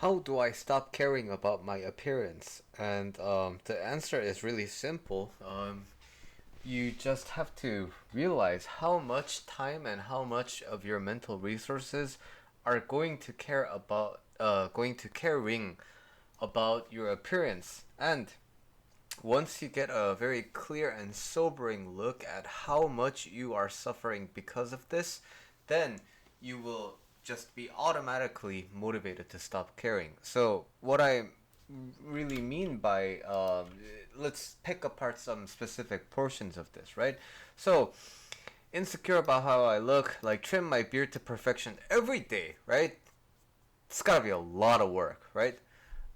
How do I stop caring about my appearance? And the answer is really simple. You just have to realize how much time and how much of your mental resources are going to caring about your appearance. And once you get a very clear and sobering look at how much you are suffering because of this, then you will just be automatically motivated to stop caring. So, what I really mean by let's pick apart some specific portions of this, right? So, insecure about how I look, like trim my beard to perfection every day, right? It's gotta be a lot of work, right?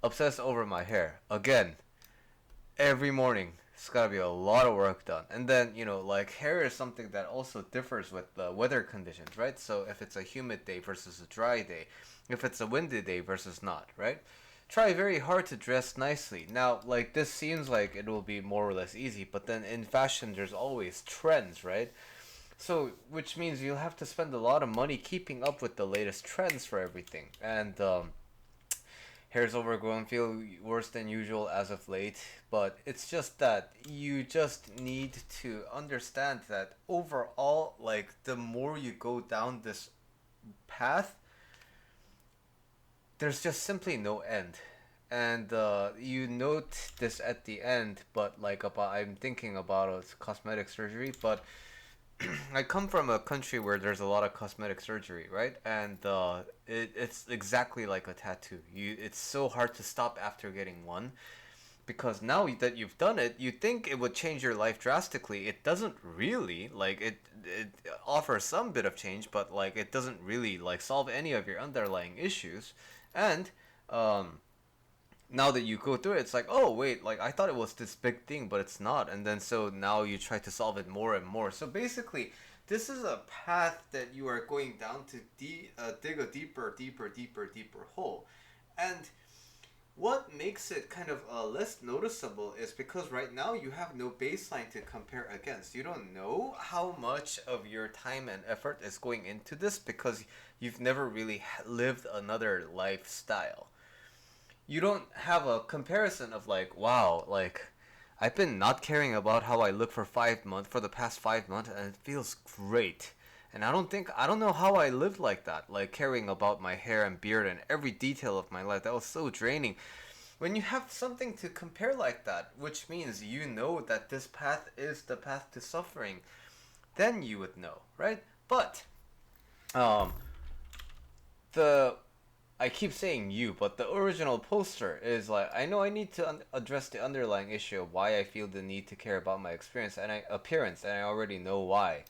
Obsess over my hair. Again, every morning. It's gotta be a lot of work done. And then, like hair is something that also differs with the weather conditions, right? So if it's a humid day versus a dry day, if it's a windy day versus not, right? Try very hard to dress nicely. Now, like this seems like it will be more or less easy, but then in fashion there's always trends, right? So, which means you'll have to spend a lot of money keeping up with the latest trends for everything. And hair's overgrown, feel worse than usual as of late, but it's just that you just need to understand that overall, like, the more you go down this path, there's just simply no end. And you note this at the end, but like about I'm thinking about a cosmetic surgery, but I come from a country where there's a lot of cosmetic surgery, right? And it's exactly like a tattoo. It's so hard to stop after getting one because now that you've done it, you think it would change your life drastically. It doesn't really. Like it offers some bit of change, but like it doesn't really like solve any of your underlying issues. And um, now that you go through it, it's like, oh wait, like I thought it was this big thing, but it's not. And then so now you try to solve it more and more. So basically, this is a path that you are going down to dig a deeper hole. And what makes it kind of less noticeable is because right now you have no baseline to compare against. You don't know how much of your time and effort is going into this because you've never really lived another lifestyle. You don't have a comparison of like, wow, like I've been not caring about how I look for 5 months for the past 5 months, and it feels great. And I don't know how I lived like that, like caring about my hair and beard and every detail of my life. That was so draining. When you have something to compare like that, which means you know that this path is the path to suffering, then you would know, right? But um, the I keep saying you, but the original poster is like, I know I need to address the underlying issue of why I feel the need to care about my appearance, and I already know why.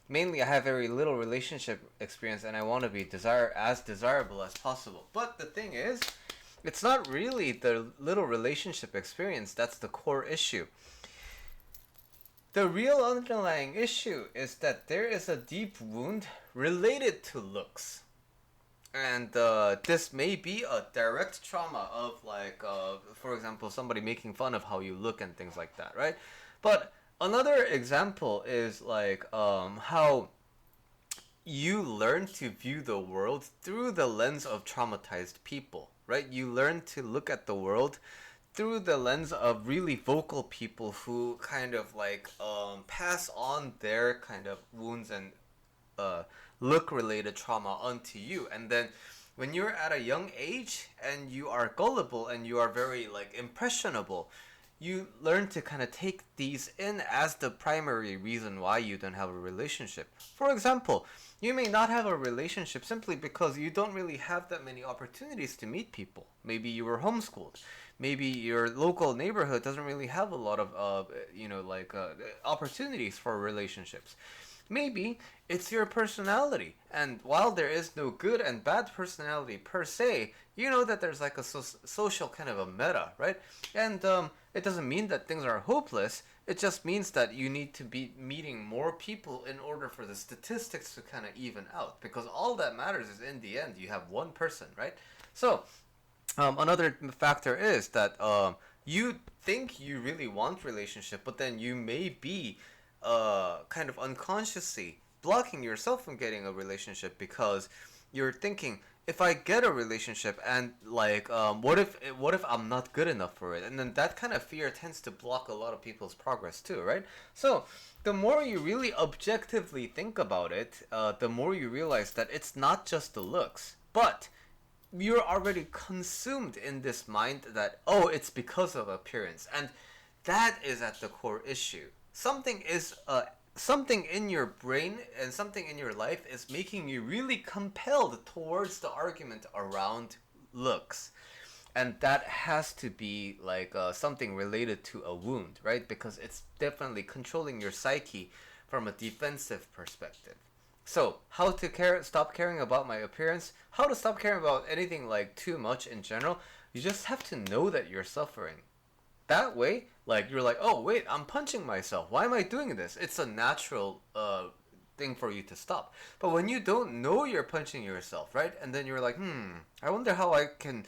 Mainly, I have very little relationship experience, and I want to be as desirable as possible. But the thing is, it's not really the little relationship experience that's the core issue. The real underlying issue is that there is a deep wound related to looks. And this may be a direct trauma of like for example, somebody making fun of how you look and things like that, right? But another example is like how you learn to view the world through the lens of traumatized people, right? You learn to look at the world through the lens of really vocal people who kind of like pass on their kind of wounds and uh, look related trauma onto you. And then when you're at a young age and you are gullible and you are very like impressionable, you learn to kind of take these in as the primary reason why you don't have a relationship. For example, you may not have a relationship simply because you don't really have that many opportunities to meet people. Maybe you were homeschooled. Maybe your local neighborhood doesn't really have a lot of opportunities for relationships. Maybe it's your personality. And while there is no good and bad personality per se, you know that there's like a social kind of a meta, right? And it doesn't mean that things are hopeless. It just means that you need to be meeting more people in order for the statistics to kind of even out. Because all that matters is in the end, you have one person, right? So, another factor is that you think you really want relationship, but then you may be kind of unconsciously blocking yourself from getting a relationship because you're thinking if I get a relationship and like what if I'm not good enough for it, and then that kind of fear tends to block a lot of people's progress too, right? So the more you really objectively think about it, the more you realize that it's not just the looks, but you're already consumed in this mind that, oh, it's because of appearance, and that is at the core issue. Something in your brain and something in your life is making you really compelled towards the argument around looks, and that has to be like something related to a wound, right? Because it's definitely controlling your psyche from a defensive perspective. So, how to stop caring about my appearance? How to stop caring about anything like too much in general? You just have to know that you're suffering. That way, like you're like, oh wait, I'm punching myself. Why am I doing this? It's a natural thing for you to stop. But when you don't know you're punching yourself, right? And then you're like, I wonder how I can.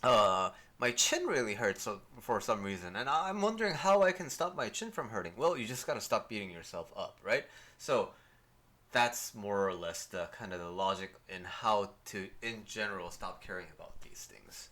My chin really hurts for some reason, and I'm wondering how I can stop my chin from hurting. Well, you just gotta stop beating yourself up, right? So that's more or less the kind of the logic in how to, in general, stop caring about these things.